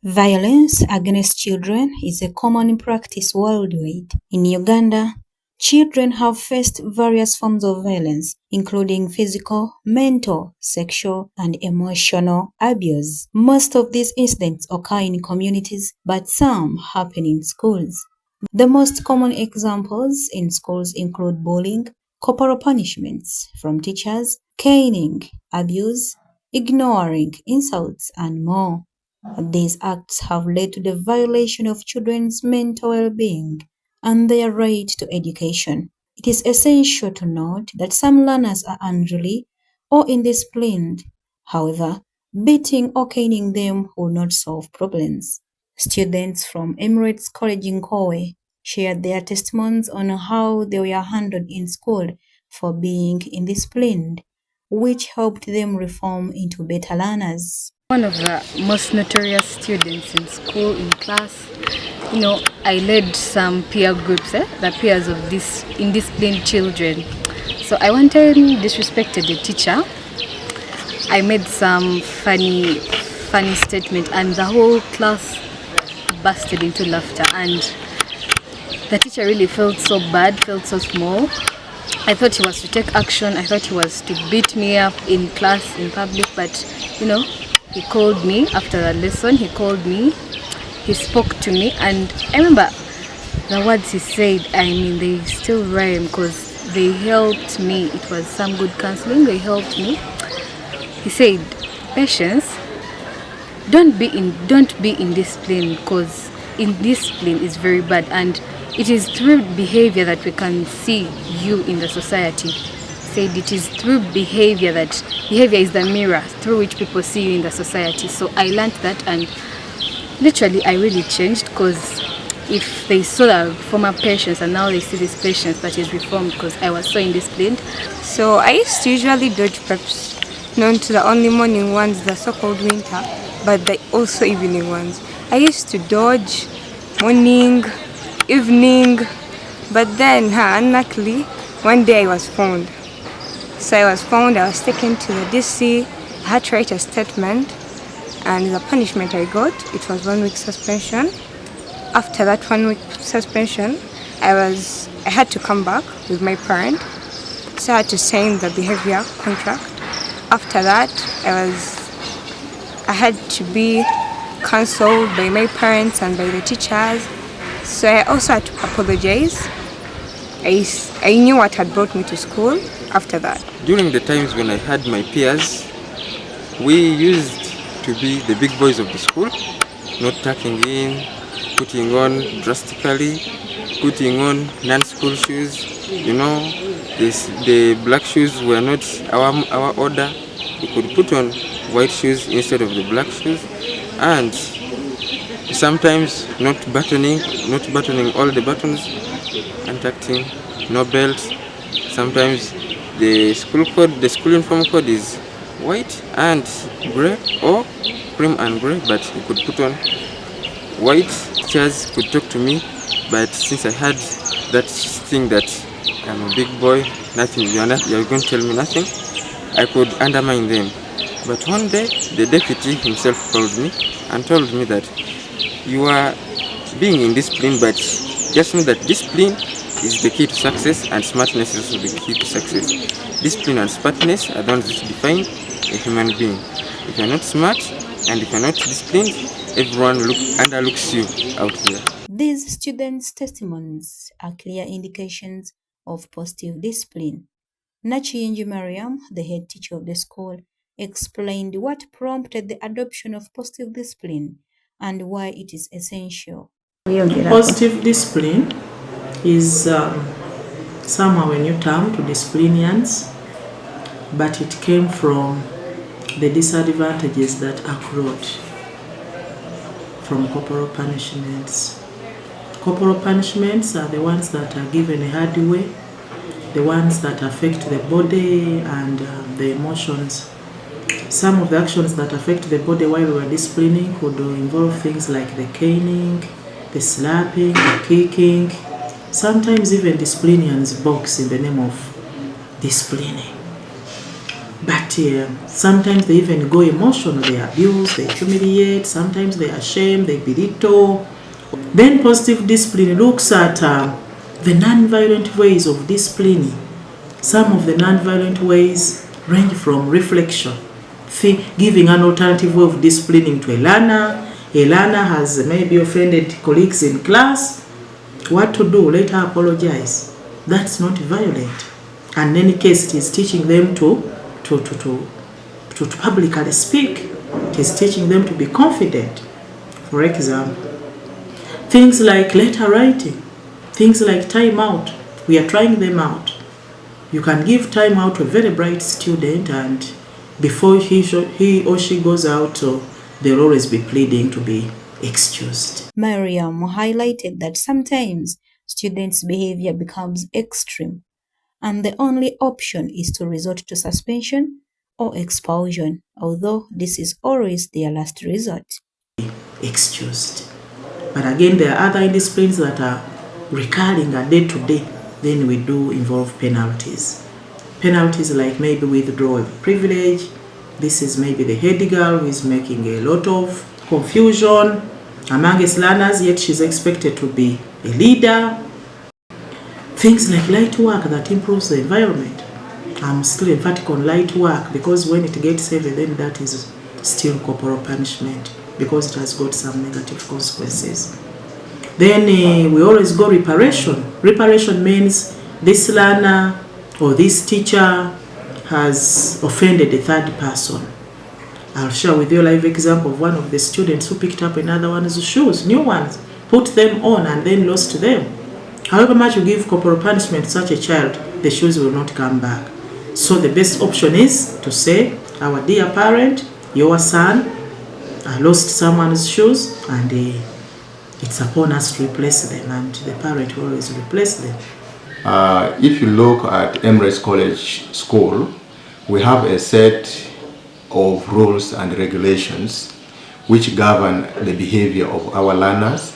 Violence against children is a common practice worldwide. In Uganda, children have faced various forms of violence, including physical, mental, sexual, and emotional abuse. Most of these incidents occur in communities, but some happen in schools. The most common examples in schools include bullying, corporal punishments from teachers, caning, abuse, ignoring, insults, and more. These acts have led to the violation of children's mental well-being and their right to education. It is essential to note that some learners are unruly or indisciplined. However, beating or caning them will not solve problems. Students from Emirates College in Kowe shared their testimonies on how they were handled in school for being indisciplined, which helped them reform into better learners. One of the most notorious students in school, in class, I led some peer groups, the peers of these indisciplined children. So I one time disrespected the teacher. I made some funny statement, and the whole class bursted into laughter. And the teacher really felt so bad, felt so small. I thought he was to take action. I thought he was to beat me up in class, in public, but he called me after the lesson. He called me, he spoke to me, and I remember the words he said. They still rhyme because they helped me. It was some good counseling. They helped me. He said, "Patience, don't be indisciplined, because indiscipline is very bad, and it is through behavior that we can see you in the society." Said it is through behavior is the mirror through which people see you in the society. So I learned that, and literally I really changed, because if they saw the former patience and now they see this patience that is reformed, because I was so indisciplined. So I used to usually dodge preps, known to the only morning ones, the so-called winter, but the also evening ones. I used to dodge morning, evening, but then unluckily one day I was found. So I was taken to the DC. I had to write a statement, and the punishment I got, it was 1 week suspension. After that 1 week suspension, I had to come back with my parent, so I had to sign the behavior contract. After that, I had to be counseled by my parents and by the teachers. So I also had to apologize. I knew what had brought me to school after that. During the times when I had my peers, we used to be the big boys of the school, not tucking in, putting on drastically, putting on non-school shoes. The black shoes were not our order. We could put on white shoes instead of the black shoes, and sometimes not buttoning all the buttons, untucking, no belts. Sometimes the school uniform code is white and gray, or cream and gray, but you could put on white. Teachers could talk to me, but since I had that thing that I'm a big boy, nothing, you're going to tell me nothing, I could undermine them. But one day, the deputy himself called me and told me that you are being indisciplined, but just know that discipline is the key to success, and smartness is also the key to success. Discipline and smartness are the ones that define a human being. If you're not smart and if you're not disciplined, everyone underlooks you out there. These students' testimonies are clear indications of positive discipline. Nachiyinji Mariam, the head teacher of the school, explained what prompted the adoption of positive discipline and why it is essential. Positive discipline is somehow a new term to disciplinarians, but it came from the disadvantages that accrued from corporal punishments. Corporal punishments are the ones that are given a hard way, the ones that affect the body and the emotions. Some of the actions that affect the body while we were disciplining would involve things like the caning, the slapping, the kicking. Sometimes even disciplinarians box in the name of disciplining. But sometimes they even go emotional, they abuse, they humiliate, sometimes they are ashamed, they belittle. Then positive discipline looks at the non-violent ways of disciplining. Some of the non-violent ways range from reflection, giving an alternative way of disciplining to a learner. A learner has maybe offended colleagues in class. What to do? Let her apologize. That's not violent. And in any case, it is teaching them to publicly speak. It is teaching them to be confident. For example, things like letter writing, things like time out. We are trying them out. You can give time out to a very bright student, and before he or she goes out, they'll always be pleading to be excused. Mariam highlighted that sometimes students' behavior becomes extreme, and the only option is to resort to suspension or expulsion, although this is always their last resort. Excused. But again, there are other indisciplines that are recurring and day to day. Then we do involve penalties. Penalties like maybe withdrawal of privilege. This is maybe the head girl who is making a lot of confusion amongst learners, yet she's expected to be a leader. Things like light work that improves the environment. I'm still emphatic on light work because when it gets heavy, then that is still corporal punishment because it has got some negative consequences. Then we always go reparation. Reparation means this learner or this teacher has offended a third person. I'll share with you a live example of one of the students who picked up another one's shoes, new ones, put them on and then lost them. However much you give corporal punishment to such a child, the shoes will not come back. So the best option is to say, our dear parent, your son lost someone's shoes and it's upon us to replace them, and the parent will always replace them. If you look at Emirates College School, we have a set of rules and regulations which govern the behavior of our learners,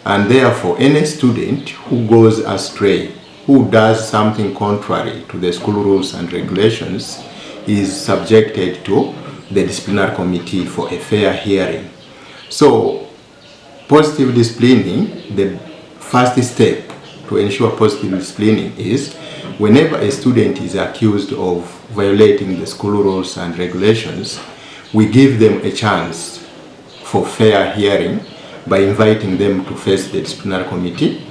and therefore any student who goes astray, who does something contrary to the school rules and regulations, is subjected to the disciplinary committee for a fair hearing. So positive disciplining, the first step to ensure positive disciplining is whenever a student is accused of violating the school rules and regulations, we give them a chance for fair hearing by inviting them to face the disciplinary committee.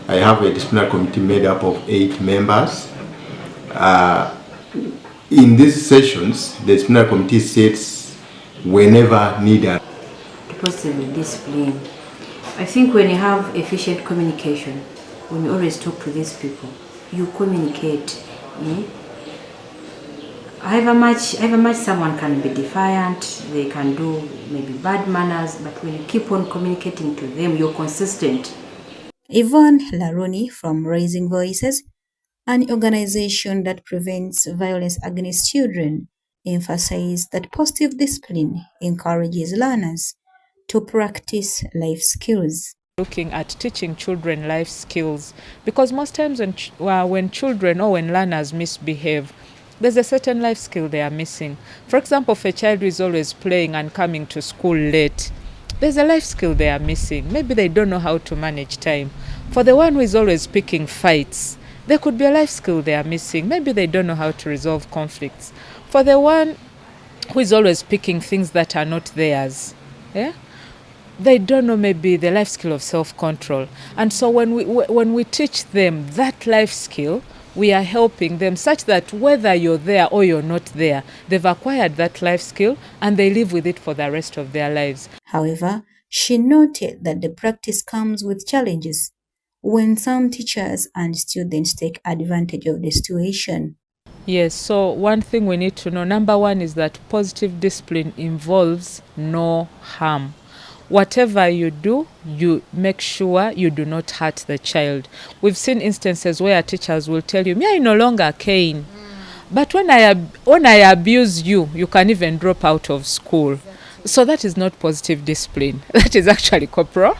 I have a disciplinary committee made up of 8 members. In these sessions, the disciplinary committee sits whenever needed. Positive discipline. I think when you have efficient communication, when you always talk to these people, you communicate. However much someone can be defiant, they can do maybe bad manners, but when you keep on communicating to them, you're consistent. Yvonne Laroni from Raising Voices, an organization that prevents violence against children, emphasized that positive discipline encourages learners to practice life skills. Looking at teaching children life skills, because most times when children or when learners misbehave, there's a certain life skill they are missing. For example, if a child is always playing and coming to school late, there's a life skill they are missing. Maybe they don't know how to manage time. For the one who is always picking fights, there could be a life skill they are missing. Maybe they don't know how to resolve conflicts. For the one who is always picking things that are not theirs, they don't know maybe the life skill of self-control. And so when we teach them that life skill, we are helping them such that whether you're there or you're not there, they've acquired that life skill and they live with it for the rest of their lives. However, she noted that the practice comes with challenges when some teachers and students take advantage of the situation. Yes, so one thing we need to know, number one, is that positive discipline involves no harm. Whatever you do, you make sure you do not hurt the child. We've seen instances where teachers will tell you, "Me, I no longer cane. But when I abuse you, you can even drop out of school." So that is not positive discipline. That is actually corporal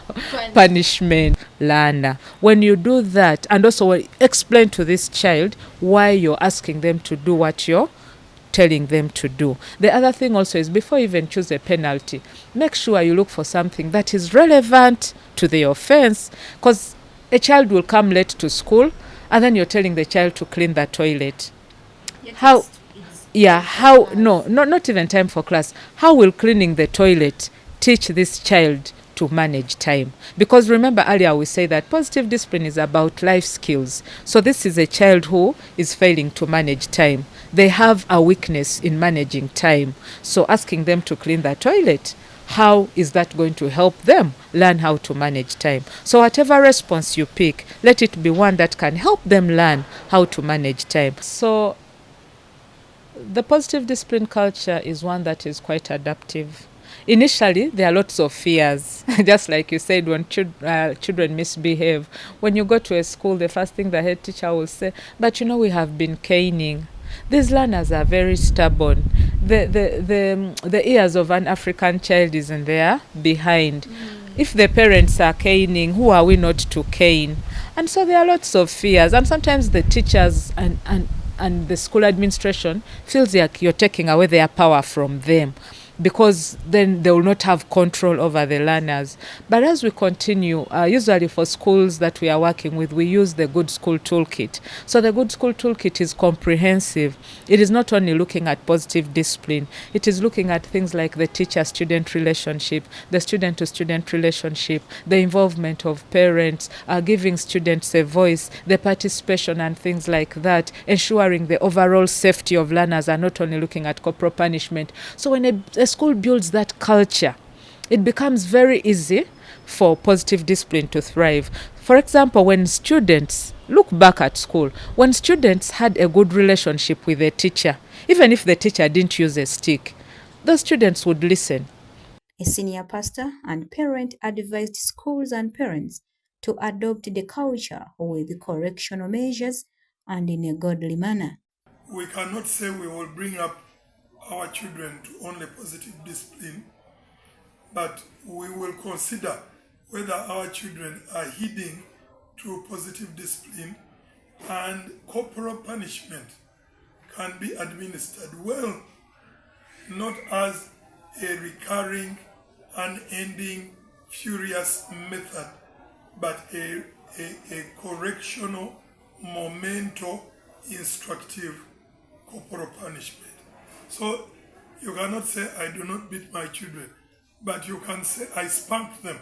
punishment. Learner, when you do that, and also explain to this child why you're asking them to do what you're telling them to do. The other thing also is, before you even choose a penalty, make sure you look for something that is relevant to the offense, because a child will come late to school and then you're telling the child to clean the toilet. How? Yeah, how? No, not even time for class. How will cleaning the toilet teach this child to manage time? Because remember earlier we say that positive discipline is about life skills. So this is a child who is failing to manage time. They have a weakness in managing time. So asking them to clean the toilet, how is that going to help them learn how to manage time? So whatever response you pick, let it be one that can help them learn how to manage time. So the positive discipline culture is one that is quite adaptive. Initially, there are lots of fears, just like you said, when children misbehave. When you go to a school, the first thing the head teacher will say, but you know, we have been caning. These learners are very stubborn. The ears of an African child is in there behind. If the parents are caning, who are we not to cane? And so there are lots of fears. And sometimes the teachers and the school administration feels like you're taking away their power from them, because then they will not have control over the learners. But as we continue, usually for schools that we are working with, we use the Good School Toolkit. So the Good School Toolkit is comprehensive. It is not only looking at positive discipline, it is looking at things like the teacher-student relationship, the student-to-student relationship, the involvement of parents, giving students a voice, the participation and things like that, ensuring the overall safety of learners, are not only looking at corporal punishment. So when a school builds that culture, it becomes very easy for positive discipline to thrive. For example, when students look back at school, when students had a good relationship with a teacher, even if the teacher didn't use a stick, those students would listen. A senior pastor and parent advised schools and parents to adopt the culture with correctional measures and in a godly manner. We cannot say we will bring up our children to only positive discipline, but we will consider whether our children are heeding to positive discipline, and corporal punishment can be administered well, not as a recurring, unending, furious method, but a correctional, memento, instructive corporal punishment. So you cannot say, I do not beat my children, but you can say, I spanked them.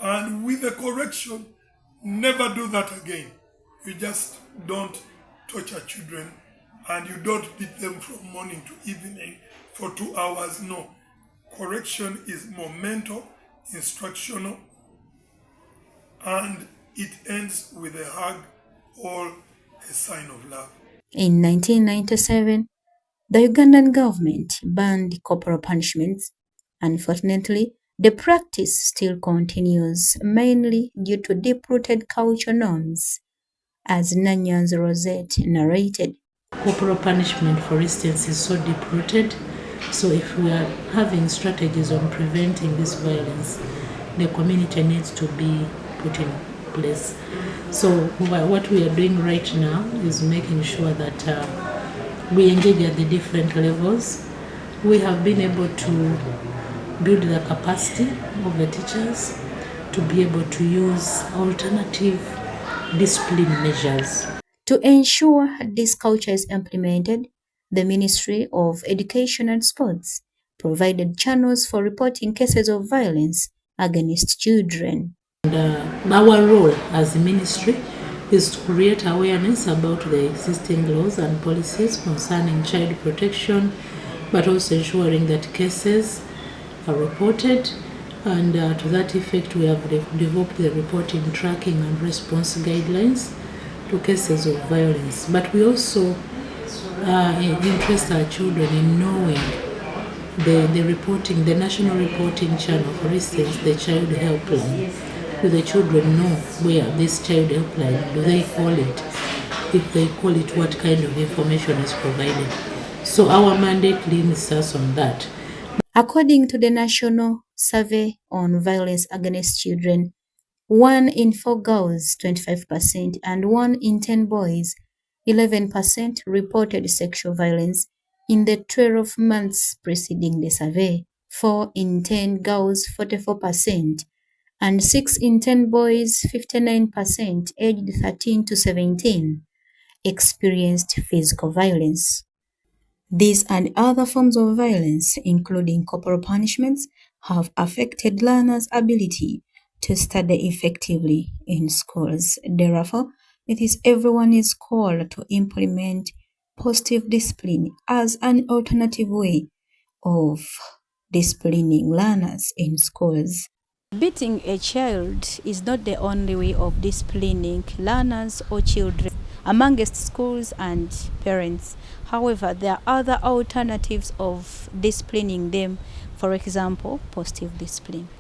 And with a correction, never do that again. You just don't torture children, and you don't beat them from morning to evening for 2 hours. No. Correction is momental, instructional, and it ends with a hug or a sign of love. In 1997, the Ugandan government banned corporal punishments. Unfortunately, the practice still continues, mainly due to deep-rooted culture norms, as Nanyan's Rosette narrated. Corporal punishment, for instance, is so deep-rooted. So if we are having strategies on preventing this violence, the community needs to be put in place. So what we are doing right now is making sure that we engage at the different levels. We have been able to build the capacity of the teachers to be able to use alternative discipline measures. To ensure this culture is implemented, the Ministry of Education and Sports provided channels for reporting cases of violence against children. And our role as a ministry is to create awareness about the existing laws and policies concerning child protection, but also ensuring that cases are reported. And to that effect, we have developed the reporting, tracking, and response guidelines to cases of violence. But we also interest our children in knowing the reporting, the national reporting channel, for instance, the child helpline. Do the children know where this child helpline, do they call it? If they call it, what kind of information is provided? So our mandate limits us on that. According to the National Survey on Violence Against Children, 1 in 4 girls, 25%, and 1 in 10 boys, 11%, reported sexual violence In the 12 months preceding the survey, 4 in 10 girls, 44%, and 6 in 10 boys, 59%, aged 13 to 17, experienced physical violence. These and other forms of violence, including corporal punishments, have affected learners' ability to study effectively in schools. Therefore, it is everyone's call to implement positive discipline as an alternative way of disciplining learners in schools. Beating a child is not the only way of disciplining learners or children amongst schools and parents. However, there are other alternatives of disciplining them, for example, positive discipline.